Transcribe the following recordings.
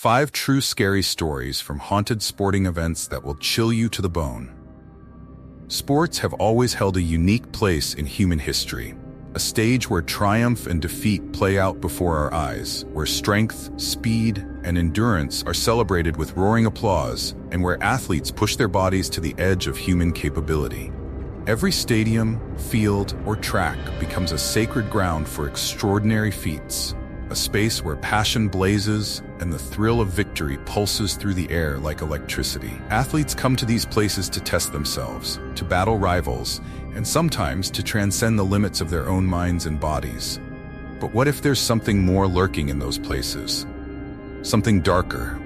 5 true scary stories from haunted sporting events that will chill you to the bone. Sports have always held a unique place in human history, a stage where triumph and defeat play out before our eyes, where strength, speed, and endurance are celebrated with roaring applause, and where athletes push their bodies to the edge of human capability. Every stadium, field, or track becomes a sacred ground for extraordinary feats, a space where passion blazes and the thrill of victory pulses through the air like electricity. Athletes come to these places to test themselves, to battle rivals, and sometimes to transcend the limits of their own minds and bodies. But what if there's something more lurking in those places? Something darker,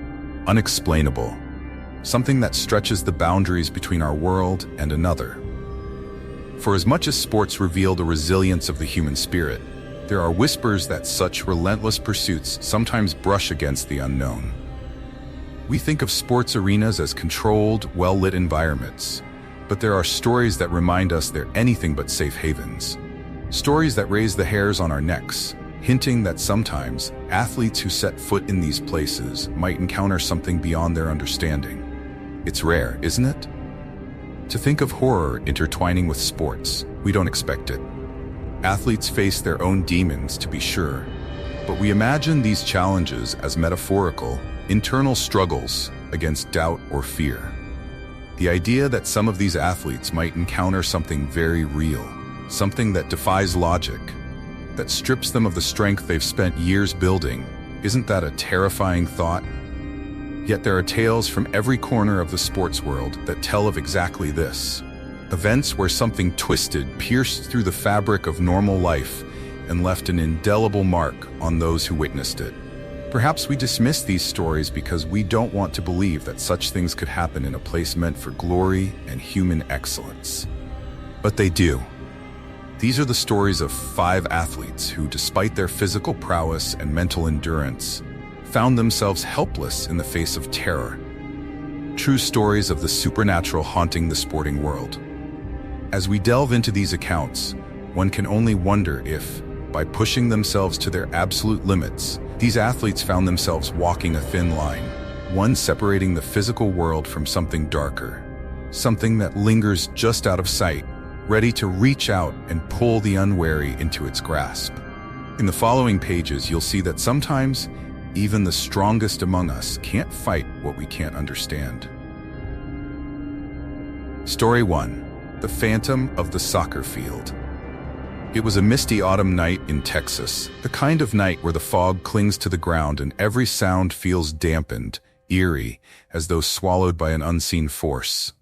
unexplainable, something that stretches the boundaries between our world and another. For as much as sports reveal the resilience of the human spirit, there are whispers that such relentless pursuits sometimes brush against the unknown. We think of sports arenas as controlled, well-lit environments, but there are stories that remind us they're anything but safe havens. Stories that raise the hairs on our necks, hinting that sometimes athletes who set foot in these places might encounter something beyond their understanding. It's rare, isn't it? To think of horror intertwining with sports, we don't expect it. Athletes face their own demons, to be sure, but we imagine these challenges as metaphorical, internal struggles against doubt or fear. The idea that some of these athletes might encounter something very real, something that defies logic, that strips them of the strength they've spent years building, isn't that a terrifying thought? Yet there are tales from every corner of the sports world that tell of exactly this. Events where something twisted pierced through the fabric of normal life and left an indelible mark on those who witnessed it. Perhaps we dismiss these stories because we don't want to believe that such things could happen in a place meant for glory and human excellence. But they do. These are the stories of 5 athletes who, despite their physical prowess and mental endurance, found themselves helpless in the face of terror. True stories of the supernatural haunting the sporting world. As we delve into these accounts, one can only wonder if, by pushing themselves to their absolute limits, these athletes found themselves walking a thin line, one separating the physical world from something darker, something that lingers just out of sight, ready to reach out and pull the unwary into its grasp. In the following pages, you'll see that sometimes even the strongest among us can't fight what we can't understand. Story 1. The Phantom of the Soccer Field. It was a misty autumn night in Texas, the kind of night where the fog clings to the ground and every sound feels dampened, eerie, as though swallowed by an unseen force.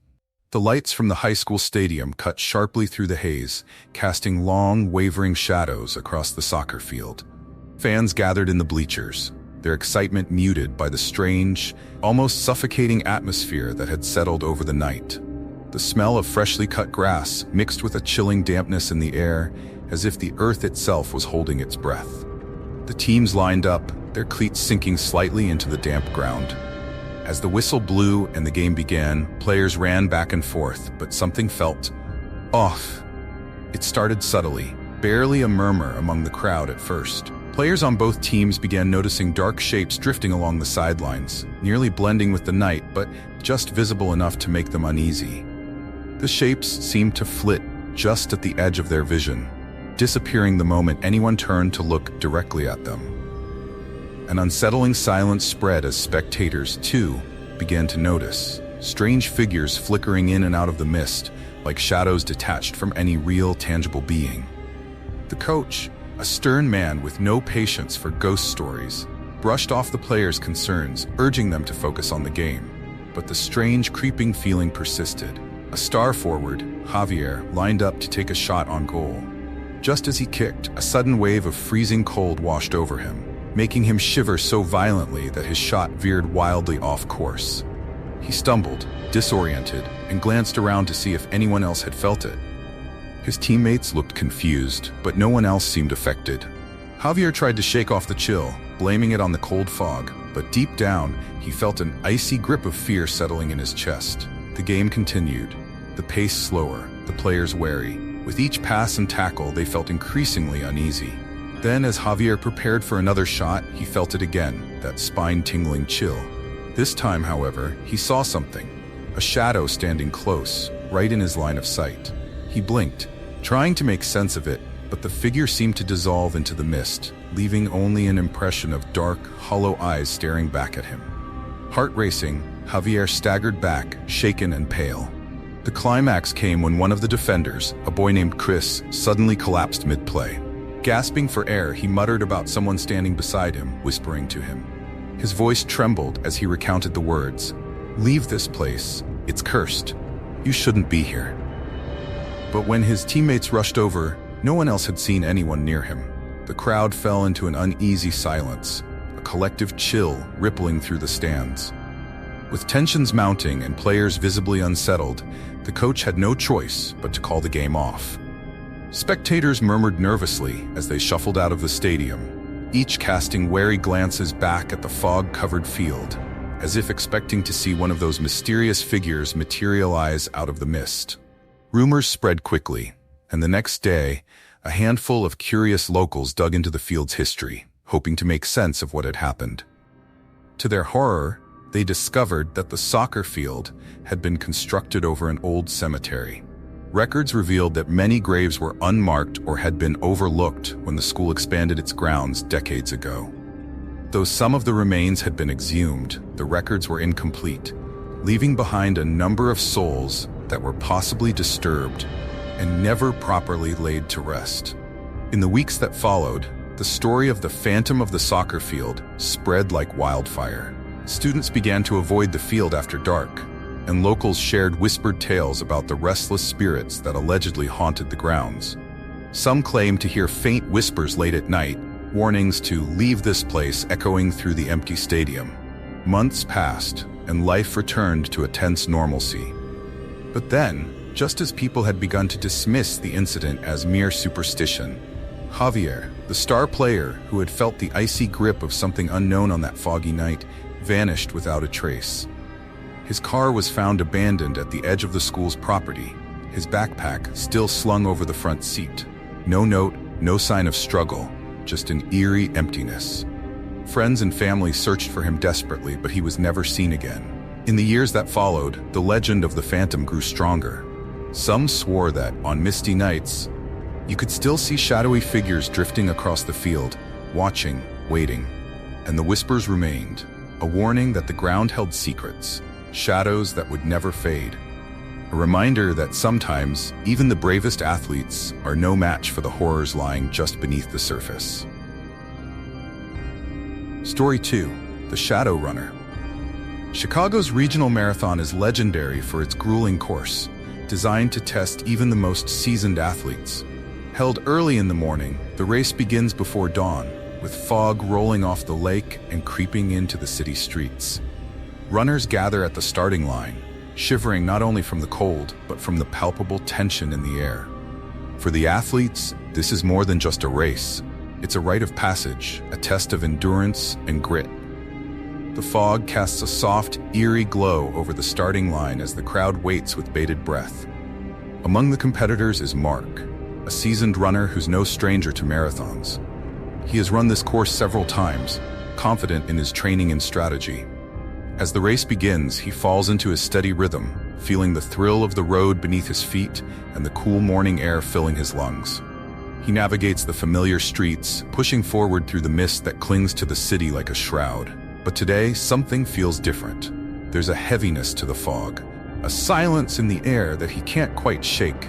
The lights from the high school stadium cut sharply through the haze, casting long, wavering shadows across the soccer field. Fans gathered in the bleachers, their excitement muted by the strange, almost suffocating atmosphere that had settled over the night. The smell of freshly cut grass mixed with a chilling dampness in the air, as if the earth itself was holding its breath. The teams lined up, their cleats sinking slightly into the damp ground. As the whistle blew and the game began, players ran back and forth, but something felt off. It started subtly, barely a murmur among the crowd at first. Players on both teams began noticing dark shapes drifting along the sidelines, nearly blending with the night, but just visible enough to make them uneasy. The shapes seemed to flit just at the edge of their vision, disappearing the moment anyone turned to look directly at them. An unsettling silence spread as spectators, too, began to notice strange figures flickering in and out of the mist, like shadows detached from any real, tangible being. The coach, a stern man with no patience for ghost stories, brushed off the players' concerns, urging them to focus on the game. But the strange, creeping feeling persisted. A star forward, Javier, lined up to take a shot on goal. Just as he kicked, a sudden wave of freezing cold washed over him, making him shiver so violently that his shot veered wildly off course. He stumbled, disoriented, and glanced around to see if anyone else had felt it. His teammates looked confused, but no one else seemed affected. Javier tried to shake off the chill, blaming it on the cold fog, but deep down, he felt an icy grip of fear settling in his chest. The game continued, the pace slower, the players wary. With each pass and tackle, they felt increasingly uneasy. Then, as Javier prepared for another shot, he felt it again, that spine-tingling chill. This time, however, he saw something, a shadow standing close, right in his line of sight. He blinked, trying to make sense of it, but the figure seemed to dissolve into the mist, leaving only an impression of dark, hollow eyes staring back at him. Heart racing, Javier staggered back, shaken and pale. The climax came when one of the defenders, a boy named Chris, suddenly collapsed mid-play. Gasping for air, he muttered about someone standing beside him, whispering to him. His voice trembled as he recounted the words, "Leave this place. It's cursed. You shouldn't be here." But when his teammates rushed over, no one else had seen anyone near him. The crowd fell into an uneasy silence, a collective chill rippling through the stands. With tensions mounting and players visibly unsettled, the coach had no choice but to call the game off. Spectators murmured nervously as they shuffled out of the stadium, each casting wary glances back at the fog-covered field, as if expecting to see one of those mysterious figures materialize out of the mist. Rumors spread quickly, and the next day, a handful of curious locals dug into the field's history, hoping to make sense of what had happened. To their horror, they discovered that the soccer field had been constructed over an old cemetery. Records revealed that many graves were unmarked or had been overlooked when the school expanded its grounds decades ago. Though some of the remains had been exhumed, the records were incomplete, leaving behind a number of souls that were possibly disturbed and never properly laid to rest. In the weeks that followed, the story of the phantom of the soccer field spread like wildfire. Students began to avoid the field after dark, and locals shared whispered tales about the restless spirits that allegedly haunted the grounds. Some claimed to hear faint whispers late at night, warnings to leave this place echoing through the empty stadium. Months passed, and life returned to a tense normalcy. But then, just as people had begun to dismiss the incident as mere superstition, Javier, the star player who had felt the icy grip of something unknown on that foggy night, vanished without a trace. His car was found abandoned at the edge of the school's property, his backpack still slung over the front seat. No note, no sign of struggle, just an eerie emptiness. Friends and family searched for him desperately, but he was never seen again. In the years that followed, the legend of the phantom grew stronger. Some swore that, on misty nights, you could still see shadowy figures drifting across the field, watching, waiting. And the whispers remained, a warning that the ground held secrets, shadows that would never fade. A reminder that sometimes, even the bravest athletes are no match for the horrors lying just beneath the surface. Story 2. The Shadow Runner. Chicago's regional marathon is legendary for its grueling course, designed to test even the most seasoned athletes. Held early in the morning, the race begins before dawn, with fog rolling off the lake and creeping into the city streets. Runners gather at the starting line, shivering not only from the cold, but from the palpable tension in the air. For the athletes, this is more than just a race. It's a rite of passage, a test of endurance and grit. The fog casts a soft, eerie glow over the starting line as the crowd waits with bated breath. Among the competitors is Mark, a seasoned runner who's no stranger to marathons. He has run this course several times, confident in his training and strategy. As the race begins, he falls into his steady rhythm, feeling the thrill of the road beneath his feet and the cool morning air filling his lungs. He navigates the familiar streets, pushing forward through the mist that clings to the city like a shroud. But today, something feels different. There's a heaviness to the fog, a silence in the air that he can't quite shake.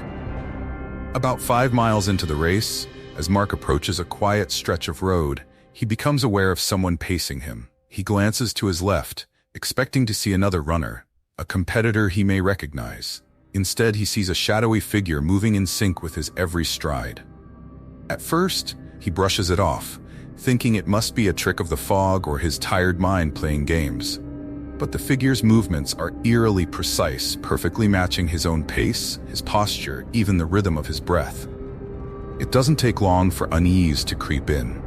About 5 miles into the race, as Mark approaches a quiet stretch of road, he becomes aware of someone pacing him. He glances to his left, expecting to see another runner, a competitor he may recognize. Instead, he sees a shadowy figure moving in sync with his every stride. At first, he brushes it off, thinking it must be a trick of the fog or his tired mind playing games. But the figure's movements are eerily precise, perfectly matching his own pace, his posture, even the rhythm of his breath. It doesn't take long for unease to creep in.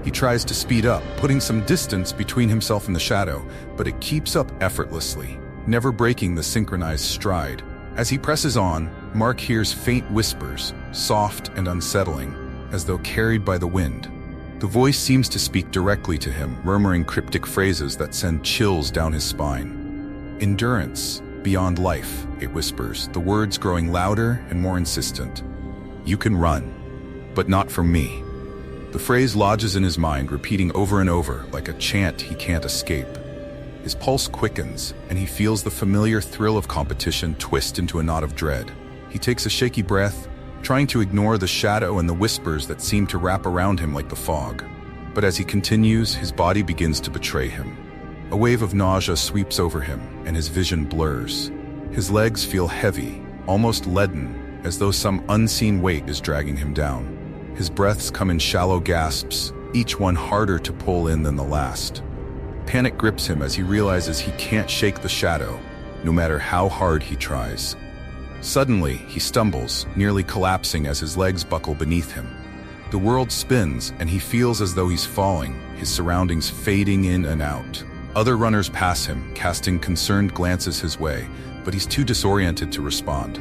He tries to speed up, putting some distance between himself and the shadow, but it keeps up effortlessly, never breaking the synchronized stride. As he presses on, Mark hears faint whispers, soft and unsettling, as though carried by the wind. The voice seems to speak directly to him, murmuring cryptic phrases that send chills down his spine. Endurance, beyond life, it whispers, the words growing louder and more insistent. You can run, but not from me. The phrase lodges in his mind, repeating over and over, like a chant he can't escape. His pulse quickens, and he feels the familiar thrill of competition twist into a knot of dread. He takes a shaky breath, trying to ignore the shadow and the whispers that seem to wrap around him like the fog. But as he continues, his body begins to betray him. A wave of nausea sweeps over him, and his vision blurs. His legs feel heavy, almost leaden, as though some unseen weight is dragging him down. His breaths come in shallow gasps, each one harder to pull in than the last. Panic grips him as he realizes he can't shake the shadow, no matter how hard he tries. Suddenly, he stumbles, nearly collapsing as his legs buckle beneath him. The world spins, and he feels as though he's falling, his surroundings fading in and out. Other runners pass him, casting concerned glances his way, but he's too disoriented to respond.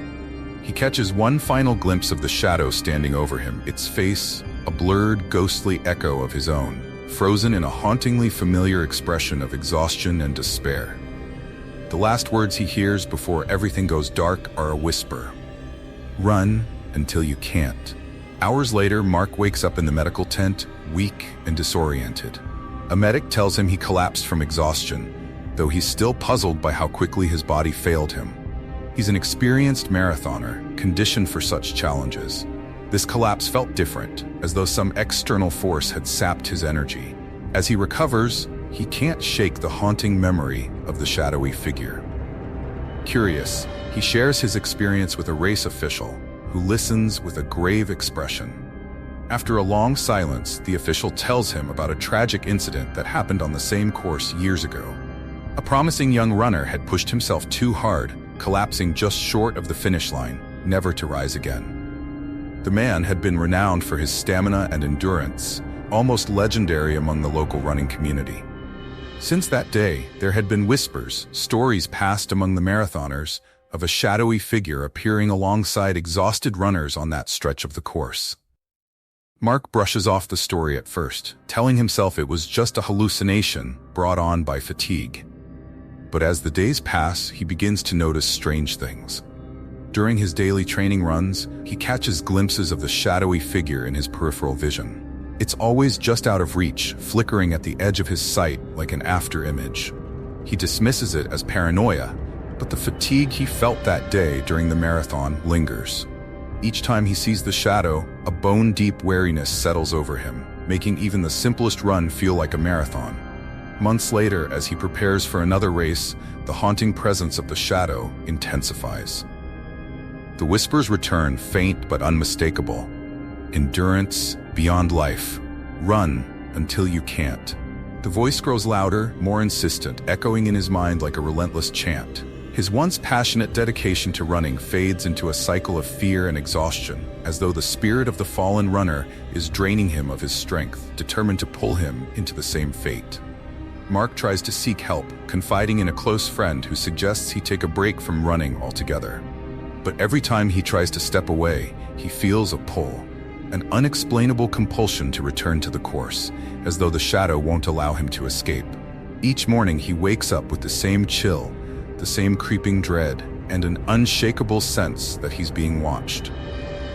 He catches one final glimpse of the shadow standing over him, its face a blurred, ghostly echo of his own, frozen in a hauntingly familiar expression of exhaustion and despair. The last words he hears before everything goes dark are a whisper. Run until you can't. Hours later, Mark wakes up in the medical tent, weak and disoriented. A medic tells him he collapsed from exhaustion, though he's still puzzled by how quickly his body failed him. He's an experienced marathoner, conditioned for such challenges. This collapse felt different, as though some external force had sapped his energy. As he recovers, he can't shake the haunting memory of the shadowy figure. Curious, he shares his experience with a race official, who listens with a grave expression. After a long silence, the official tells him about a tragic incident that happened on the same course years ago. A promising young runner had pushed himself too hard, collapsing just short of the finish line, never to rise again. The man had been renowned for his stamina and endurance, almost legendary among the local running community. Since that day, there had been whispers, stories passed among the marathoners, of a shadowy figure appearing alongside exhausted runners on that stretch of the course. Mark brushes off the story at first, telling himself it was just a hallucination brought on by fatigue. But as the days pass, he begins to notice strange things. During his daily training runs, he catches glimpses of the shadowy figure in his peripheral vision. It's always just out of reach, flickering at the edge of his sight like an after-image. He dismisses it as paranoia, but the fatigue he felt that day during the marathon lingers. Each time he sees the shadow, a bone-deep wariness settles over him, making even the simplest run feel like a marathon. Months later, as he prepares for another race, the haunting presence of the shadow intensifies. The whispers return, faint but unmistakable. Endurance, beyond life. Run until you can't. The voice grows louder, more insistent, echoing in his mind like a relentless chant. His once passionate dedication to running fades into a cycle of fear and exhaustion, as though the spirit of the fallen runner is draining him of his strength, determined to pull him into the same fate. Mark tries to seek help, confiding in a close friend who suggests he take a break from running altogether. But every time he tries to step away, he feels a pull, an unexplainable compulsion to return to the course, as though the shadow won't allow him to escape. Each morning he wakes up with the same chill, the same creeping dread, and an unshakable sense that he's being watched.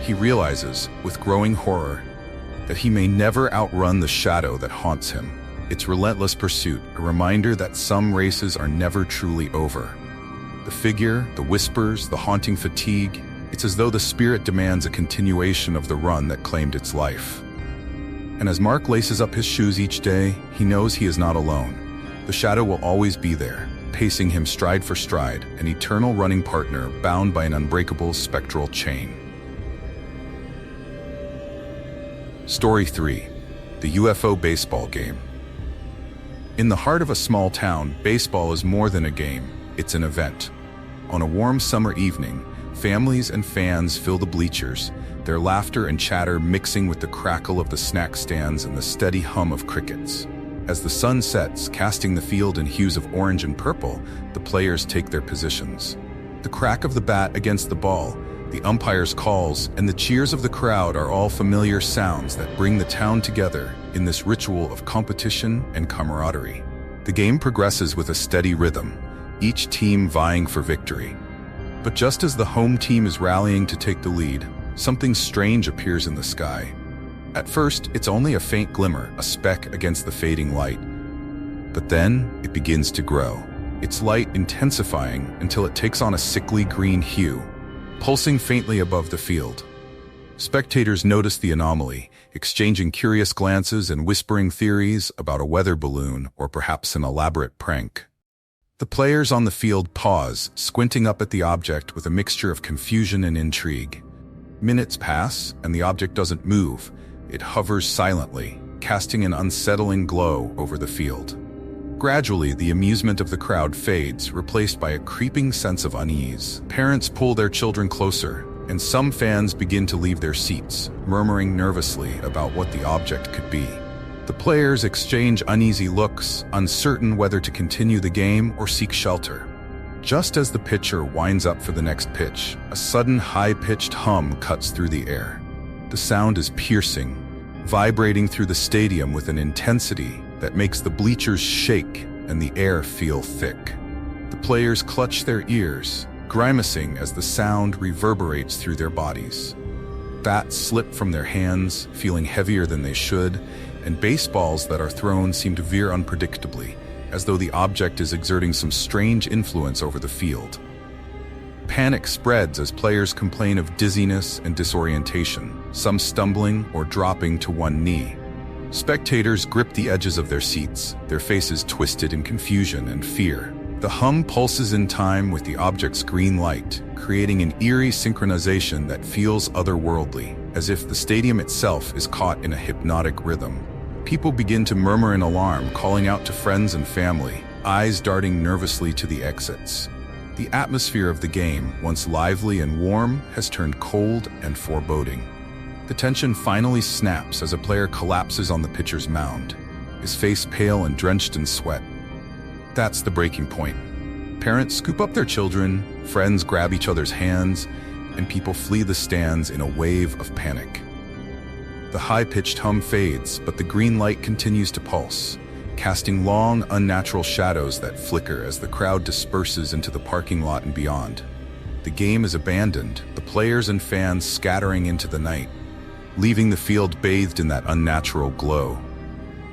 He realizes, with growing horror, that he may never outrun the shadow that haunts him. Its relentless pursuit, a reminder that some races are never truly over. The figure, the whispers, the haunting fatigue, it's as though the spirit demands a continuation of the run that claimed its life. And as Mark laces up his shoes each day, he knows he is not alone. The shadow will always be there, pacing him stride for stride, an eternal running partner bound by an unbreakable spectral chain. Story 3. The UFO Baseball Game. In the heart of a small town, baseball is more than a game, it's an event. On a warm summer evening, families and fans fill the bleachers, their laughter and chatter mixing with the crackle of the snack stands and the steady hum of crickets. As the sun sets, casting the field in hues of orange and purple, the players take their positions. The crack of the bat against the ball, The umpire's calls and the cheers of the crowd are all familiar sounds that bring the town together in this ritual of competition and camaraderie. The game progresses with a steady rhythm, each team vying for victory. But just as the home team is rallying to take the lead, something strange appears in the sky. At first, it's only a faint glimmer, a speck against the fading light. But then, it begins to grow, its light intensifying until it takes on a sickly green hue, pulsing faintly above the field. Spectators notice the anomaly, exchanging curious glances and whispering theories about a weather balloon or perhaps an elaborate prank. The players on the field pause, squinting up at the object with a mixture of confusion and intrigue. Minutes pass, and the object doesn't move. It hovers silently, casting an unsettling glow over the field. Gradually, the amusement of the crowd fades, replaced by a creeping sense of unease. Parents pull their children closer, and some fans begin to leave their seats, murmuring nervously about what the object could be. The players exchange uneasy looks, uncertain whether to continue the game or seek shelter. Just as the pitcher winds up for the next pitch, a sudden high-pitched hum cuts through the air. The sound is piercing, vibrating through the stadium with an intensity that makes the bleachers shake and the air feel thick. The players clutch their ears, grimacing as the sound reverberates through their bodies. Bats slip from their hands, feeling heavier than they should, and baseballs that are thrown seem to veer unpredictably, as though the object is exerting some strange influence over the field. Panic spreads as players complain of dizziness and disorientation, some stumbling or dropping to one knee. Spectators grip the edges of their seats, their faces twisted in confusion and fear. The hum pulses in time with the object's green light, creating an eerie synchronization that feels otherworldly, as if the stadium itself is caught in a hypnotic rhythm. People begin to murmur in alarm, calling out to friends and family, eyes darting nervously to the exits. The atmosphere of the game, once lively and warm, has turned cold and foreboding. The tension finally snaps as a player collapses on the pitcher's mound, his face pale and drenched in sweat. That's the breaking point. Parents scoop up their children, friends grab each other's hands, and people flee the stands in a wave of panic. The high-pitched hum fades, but the green light continues to pulse, casting long, unnatural shadows that flicker as the crowd disperses into the parking lot and beyond. The game is abandoned, the players and fans scattering into the night, leaving the field bathed in that unnatural glow.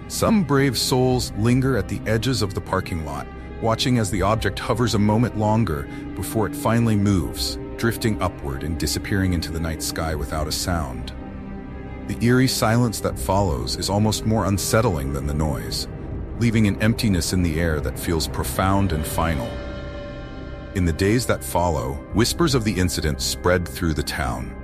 Some brave souls linger at the edges of the parking lot, watching as the object hovers a moment longer before it finally moves, drifting upward and disappearing into the night sky without a sound. The eerie silence that follows is almost more unsettling than the noise, leaving an emptiness in the air that feels profound and final. In the days that follow, whispers of the incident spread through the town.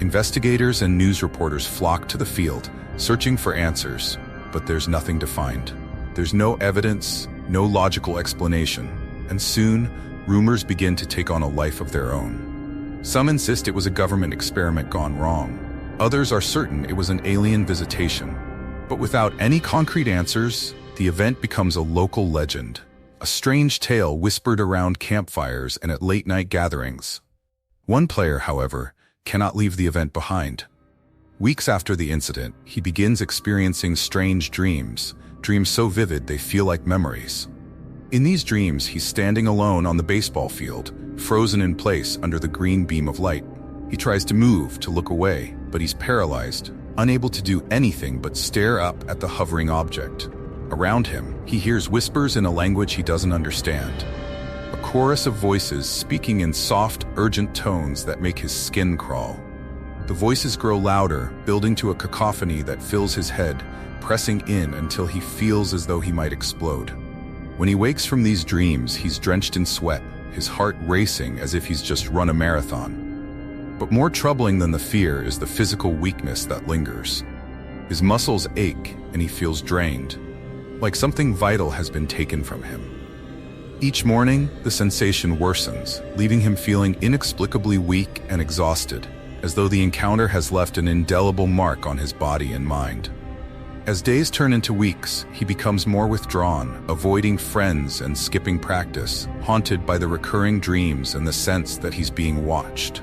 Investigators and news reporters flock to the field, searching for answers, but there's nothing to find. There's no evidence, no logical explanation, and soon, rumors begin to take on a life of their own. Some insist it was a government experiment gone wrong. Others are certain it was an alien visitation. But without any concrete answers, the event becomes a local legend, a strange tale whispered around campfires and at late-night gatherings. One player, however, cannot leave the event behind. Weeks after the incident, he begins experiencing strange dreams so vivid they feel like memories. In these dreams, he's standing alone on the baseball field, frozen in place under the green beam of light. He tries to move, to look away, but he's paralyzed, unable to do anything but stare up at the hovering object. Around him, he hears whispers in a language he doesn't understand. A chorus of voices speaking in soft, urgent tones that make his skin crawl. The voices grow louder, building to a cacophony that fills his head, pressing in until he feels as though he might explode. When he wakes from these dreams, he's drenched in sweat, his heart racing as if he's just run a marathon. But more troubling than the fear is the physical weakness that lingers. His muscles ache and he feels drained, like something vital has been taken from him. Each morning, the sensation worsens, leaving him feeling inexplicably weak and exhausted, as though the encounter has left an indelible mark on his body and mind. As days turn into weeks, he becomes more withdrawn, avoiding friends and skipping practice, haunted by the recurring dreams and the sense that he's being watched.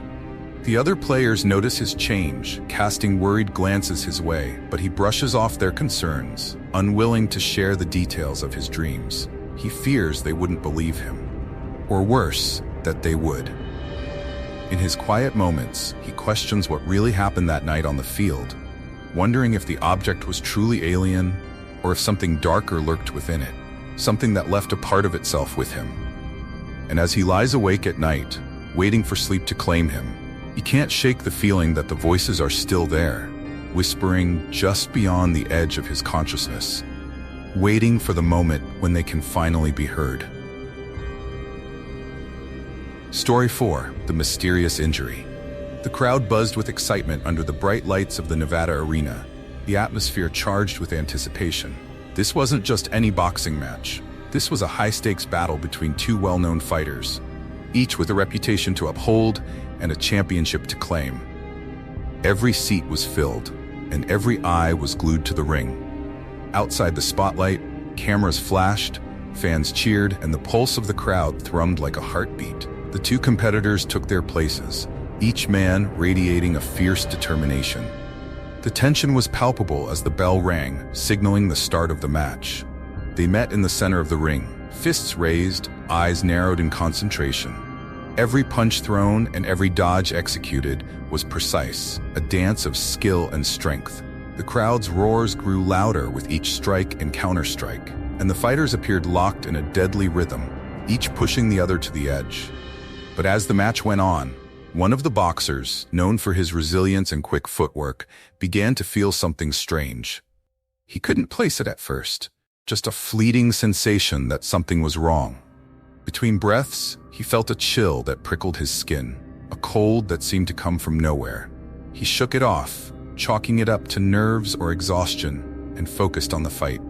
The other players notice his change, casting worried glances his way, but he brushes off their concerns, unwilling to share the details of his dreams. He fears they wouldn't believe him. Or worse, that they would. In his quiet moments, he questions what really happened that night on the field, wondering if the object was truly alien, or if something darker lurked within it, something that left a part of itself with him. And as he lies awake at night, waiting for sleep to claim him, he can't shake the feeling that the voices are still there, whispering just beyond the edge of his consciousness, waiting for the moment when they can finally be heard. Story 4: The Mysterious Injury. The crowd buzzed with excitement under the bright lights of the Nevada arena, the atmosphere charged with anticipation. This wasn't just any boxing match. This was a high-stakes battle between two well-known fighters, each with a reputation to uphold and a championship to claim. Every seat was filled, and every eye was glued to the ring. Outside the spotlight, cameras flashed, fans cheered, and the pulse of the crowd thrummed like a heartbeat. The two competitors took their places, each man radiating a fierce determination. The tension was palpable as the bell rang, signaling the start of the match. They met in the center of the ring, fists raised, eyes narrowed in concentration. Every punch thrown and every dodge executed was precise, a dance of skill and strength. The crowd's roars grew louder with each strike and counterstrike, and the fighters appeared locked in a deadly rhythm, each pushing the other to the edge. But as the match went on, one of the boxers, known for his resilience and quick footwork, began to feel something strange. He couldn't place it at first, just a fleeting sensation that something was wrong. Between breaths, he felt a chill that prickled his skin, a cold that seemed to come from nowhere. He shook it off, chalking it up to nerves or exhaustion, and focused on the fight.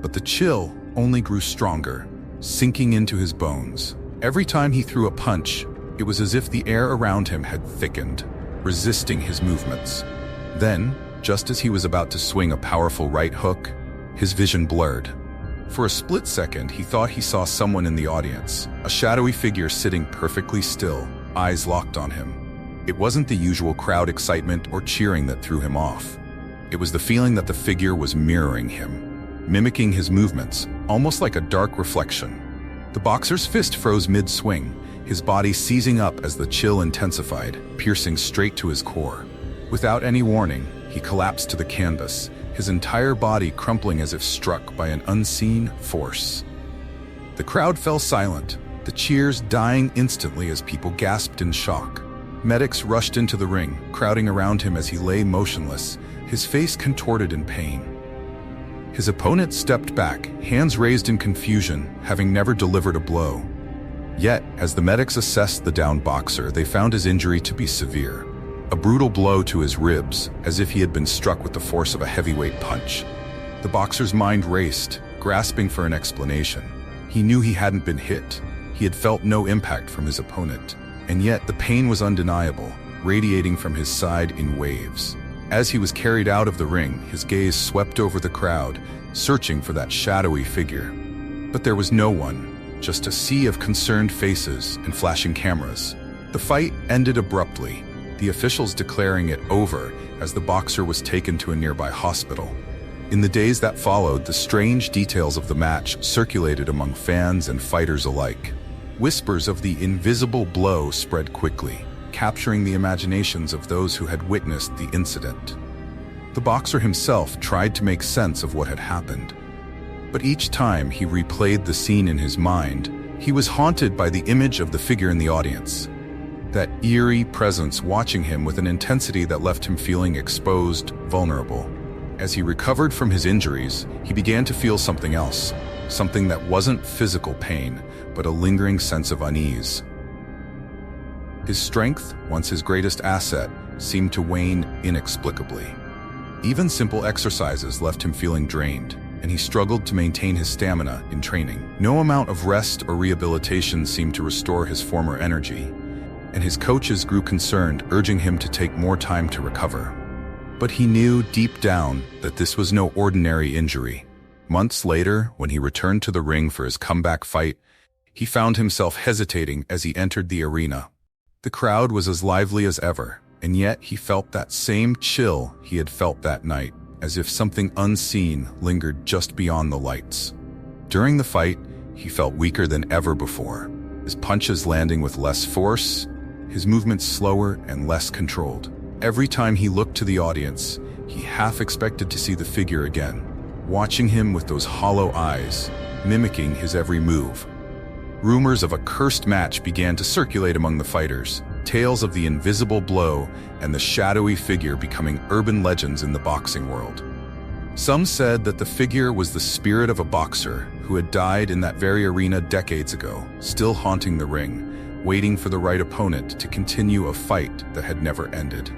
But the chill only grew stronger, sinking into his bones. Every time he threw a punch, it was as if the air around him had thickened, resisting his movements. Then, just as he was about to swing a powerful right hook, his vision blurred. For a split second, he thought he saw someone in the audience, a shadowy figure sitting perfectly still, eyes locked on him. It wasn't the usual crowd excitement or cheering that threw him off. It was the feeling that the figure was mirroring him, mimicking his movements, almost like a dark reflection. The boxer's fist froze mid-swing, his body seizing up as the chill intensified, piercing straight to his core. Without any warning, he collapsed to the canvas, his entire body crumpling as if struck by an unseen force. The crowd fell silent, the cheers dying instantly as people gasped in shock. Medics rushed into the ring, crowding around him as he lay motionless, his face contorted in pain. His opponent stepped back, hands raised in confusion, having never delivered a blow. Yet, as the medics assessed the downed boxer, they found his injury to be severe. A brutal blow to his ribs, as if he had been struck with the force of a heavyweight punch. The boxer's mind raced, grasping for an explanation. He knew he hadn't been hit. He had felt no impact from his opponent. And yet, the pain was undeniable, radiating from his side in waves. As he was carried out of the ring, his gaze swept over the crowd, searching for that shadowy figure. But there was no one, just a sea of concerned faces and flashing cameras. The fight ended abruptly, the officials declaring it over as the boxer was taken to a nearby hospital. In the days that followed, the strange details of the match circulated among fans and fighters alike. Whispers of the invisible blow spread quickly, capturing the imaginations of those who had witnessed the incident. The boxer himself tried to make sense of what had happened. But each time he replayed the scene in his mind, he was haunted by the image of the figure in the audience. That eerie presence watching him with an intensity that left him feeling exposed, vulnerable. As he recovered from his injuries, he began to feel something else, something that wasn't physical pain, but a lingering sense of unease. His strength, once his greatest asset, seemed to wane inexplicably. Even simple exercises left him feeling drained, and he struggled to maintain his stamina in training. No amount of rest or rehabilitation seemed to restore his former energy, and his coaches grew concerned, urging him to take more time to recover. But he knew deep down that this was no ordinary injury. Months later, when he returned to the ring for his comeback fight, he found himself hesitating as he entered the arena. The crowd was as lively as ever, and yet he felt that same chill he had felt that night, as if something unseen lingered just beyond the lights. During the fight, he felt weaker than ever before, his punches landing with less force, his movements slower and less controlled. Every time he looked to the audience, he half expected to see the figure again, watching him with those hollow eyes, mimicking his every move. Rumors of a cursed match began to circulate among the fighters, tales of the invisible blow and the shadowy figure becoming urban legends in the boxing world. Some said that the figure was the spirit of a boxer who had died in that very arena decades ago, still haunting the ring, waiting for the right opponent to continue a fight that had never ended.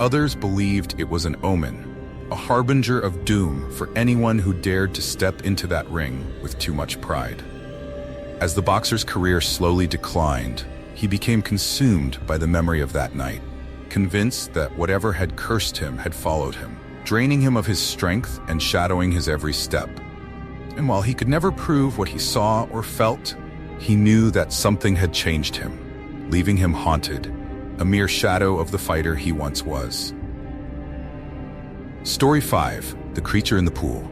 Others believed it was an omen, a harbinger of doom for anyone who dared to step into that ring with too much pride. As the boxer's career slowly declined, he became consumed by the memory of that night, convinced that whatever had cursed him had followed him, draining him of his strength and shadowing his every step. And while he could never prove what he saw or felt, he knew that something had changed him, leaving him haunted, a mere shadow of the fighter he once was. Story 5: The Creature in the Pool.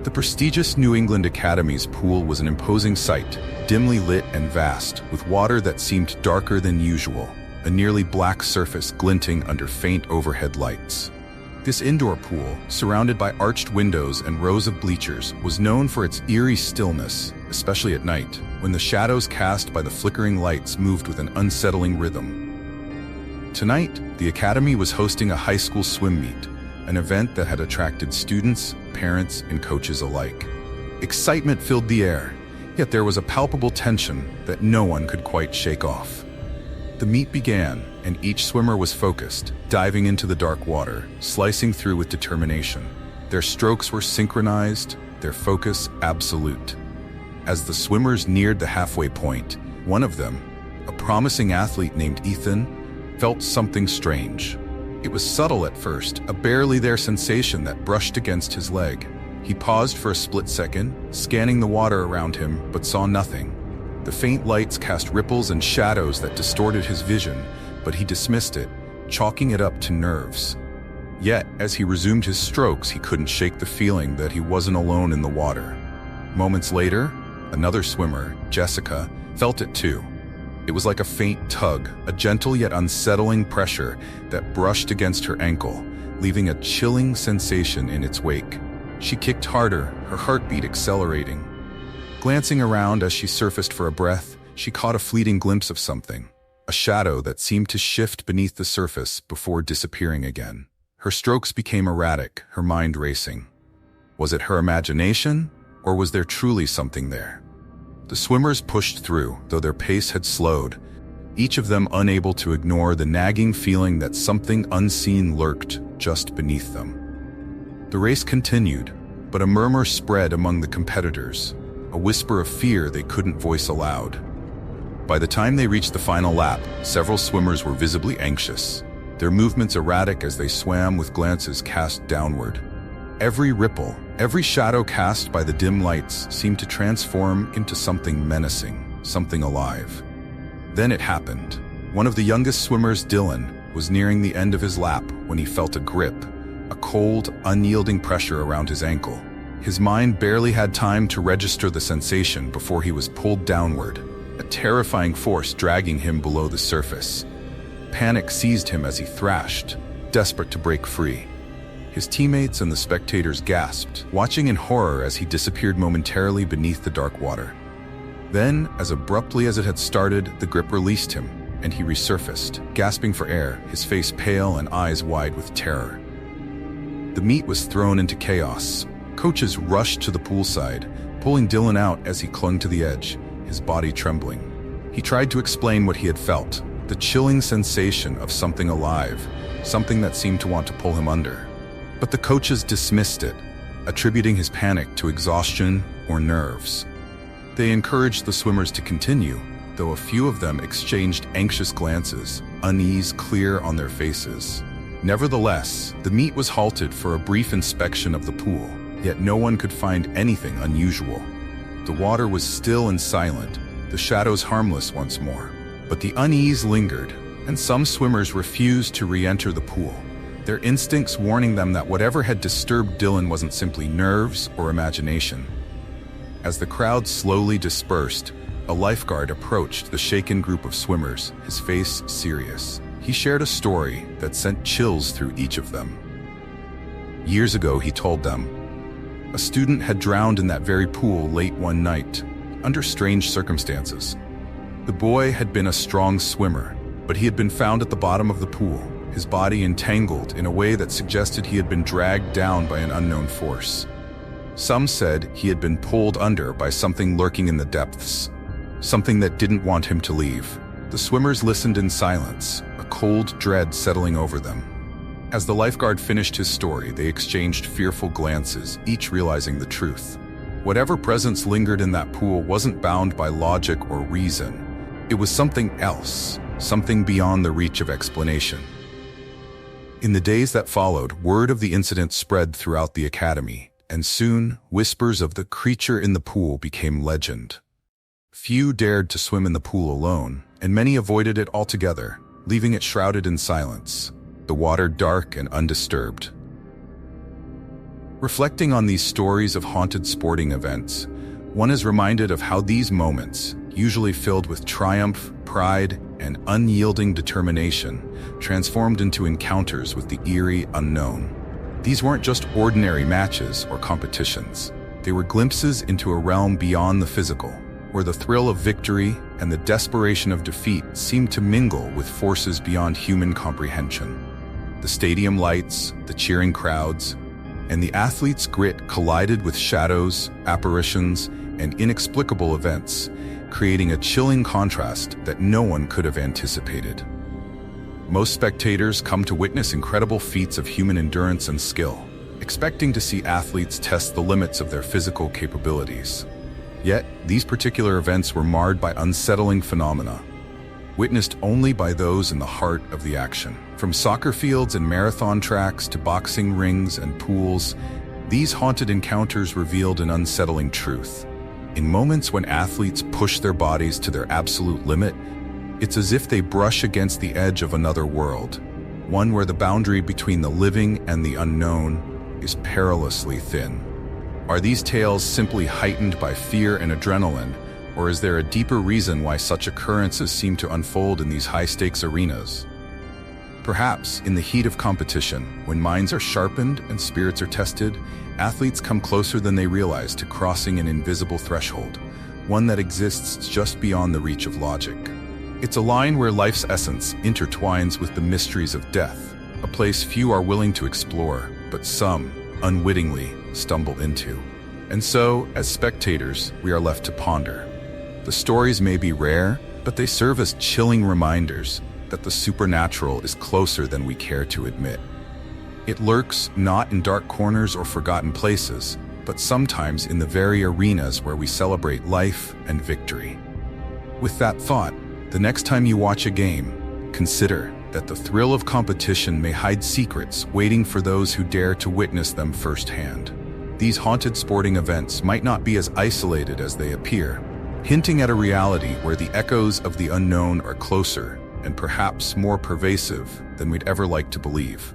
The prestigious New England Academy's pool was an imposing sight, dimly lit and vast, with water that seemed darker than usual, a nearly black surface glinting under faint overhead lights. This indoor pool, surrounded by arched windows and rows of bleachers, was known for its eerie stillness, especially at night, when the shadows cast by the flickering lights moved with an unsettling rhythm. Tonight, the Academy was hosting a high school swim meet, an event that had attracted students, parents, and coaches alike. Excitement filled the air, yet there was a palpable tension that no one could quite shake off. The meet began, and each swimmer was focused, diving into the dark water, slicing through with determination. Their strokes were synchronized, their focus absolute. As the swimmers neared the halfway point, one of them, a promising athlete named Ethan, felt something strange. It was subtle at first, a barely there sensation that brushed against his leg. He paused for a split second, scanning the water around him, but saw nothing. The faint lights cast ripples and shadows that distorted his vision, but he dismissed it, chalking it up to nerves. Yet, as he resumed his strokes, he couldn't shake the feeling that he wasn't alone in the water. Moments later, another swimmer, Jessica, felt it too. It was like a faint tug, a gentle yet unsettling pressure that brushed against her ankle, leaving a chilling sensation in its wake. She kicked harder, her heartbeat accelerating. Glancing around as she surfaced for a breath, she caught a fleeting glimpse of something, a shadow that seemed to shift beneath the surface before disappearing again. Her strokes became erratic, her mind racing. Was it her imagination, or was there truly something there? The swimmers pushed through, though their pace had slowed, each of them unable to ignore the nagging feeling that something unseen lurked just beneath them. The race continued, but a murmur spread among the competitors, a whisper of fear they couldn't voice aloud. By the time they reached the final lap, several swimmers were visibly anxious, their movements erratic as they swam with glances cast downward. Every ripple, every shadow cast by the dim lights seemed to transform into something menacing, something alive. Then it happened. One of the youngest swimmers, Dylan, was nearing the end of his lap when he felt a grip, a cold, unyielding pressure around his ankle. His mind barely had time to register the sensation before he was pulled downward, a terrifying force dragging him below the surface. Panic seized him as he thrashed, desperate to break free. His teammates and the spectators gasped, watching in horror as he disappeared momentarily beneath the dark water. Then, as abruptly as it had started, the grip released him, and he resurfaced, gasping for air, his face pale and eyes wide with terror. The meet was thrown into chaos. Coaches rushed to the poolside, pulling Dylan out as he clung to the edge, his body trembling. He tried to explain what he had felt, the chilling sensation of something alive, something that seemed to want to pull him under. But the coaches dismissed it, attributing his panic to exhaustion or nerves. They encouraged the swimmers to continue, though a few of them exchanged anxious glances, unease clear on their faces. Nevertheless, the meet was halted for a brief inspection of the pool, yet no one could find anything unusual. The water was still and silent, the shadows harmless once more. But the unease lingered, and some swimmers refused to re-enter the pool, their instincts warning them that whatever had disturbed Dylan wasn't simply nerves or imagination. As the crowd slowly dispersed, a lifeguard approached the shaken group of swimmers, his face serious. He shared a story that sent chills through each of them. Years ago, he told them, a student had drowned in that very pool late one night, under strange circumstances. The boy had been a strong swimmer, but he had been found at the bottom of the pool, his body entangled in a way that suggested he had been dragged down by an unknown force. Some said he had been pulled under by something lurking in the depths, something that didn't want him to leave. The swimmers listened in silence, a cold dread settling over them. As the lifeguard finished his story, they exchanged fearful glances, each realizing the truth. Whatever presence lingered in that pool wasn't bound by logic or reason. It was something else, something beyond the reach of explanation. In the days that followed, word of the incident spread throughout the academy, and soon, whispers of the creature in the pool became legend. Few dared to swim in the pool alone, and many avoided it altogether, leaving it shrouded in silence, the water dark and undisturbed. Reflecting on these stories of haunted sporting events, one is reminded of how these moments, usually filled with triumph, pride, and unyielding determination, transformed into encounters with the eerie unknown. These weren't just ordinary matches or competitions. They were glimpses into a realm beyond the physical, where the thrill of victory and the desperation of defeat seemed to mingle with forces beyond human comprehension. The stadium lights, the cheering crowds, and the athletes' grit collided with shadows, apparitions, and inexplicable events, creating a chilling contrast that no one could have anticipated. Most spectators come to witness incredible feats of human endurance and skill, expecting to see athletes test the limits of their physical capabilities. Yet, these particular events were marred by unsettling phenomena, witnessed only by those in the heart of the action. From soccer fields and marathon tracks to boxing rings and pools, these haunted encounters revealed an unsettling truth. In moments when athletes push their bodies to their absolute limit, it's as if they brush against the edge of another world, one where the boundary between the living and the unknown is perilously thin. Are these tales simply heightened by fear and adrenaline, or is there a deeper reason why such occurrences seem to unfold in these high-stakes arenas? Perhaps, in the heat of competition, when minds are sharpened and spirits are tested, athletes come closer than they realize to crossing an invisible threshold, one that exists just beyond the reach of logic. It's a line where life's essence intertwines with the mysteries of death, a place few are willing to explore, but some, unwittingly, stumble into. And so, as spectators, we are left to ponder. The stories may be rare, but they serve as chilling reminders that the supernatural is closer than we care to admit. It lurks not in dark corners or forgotten places, but sometimes in the very arenas where we celebrate life and victory. With that thought, the next time you watch a game, consider that the thrill of competition may hide secrets waiting for those who dare to witness them firsthand. These haunted sporting events might not be as isolated as they appear, hinting at a reality where the echoes of the unknown are closer and perhaps more pervasive than we'd ever like to believe.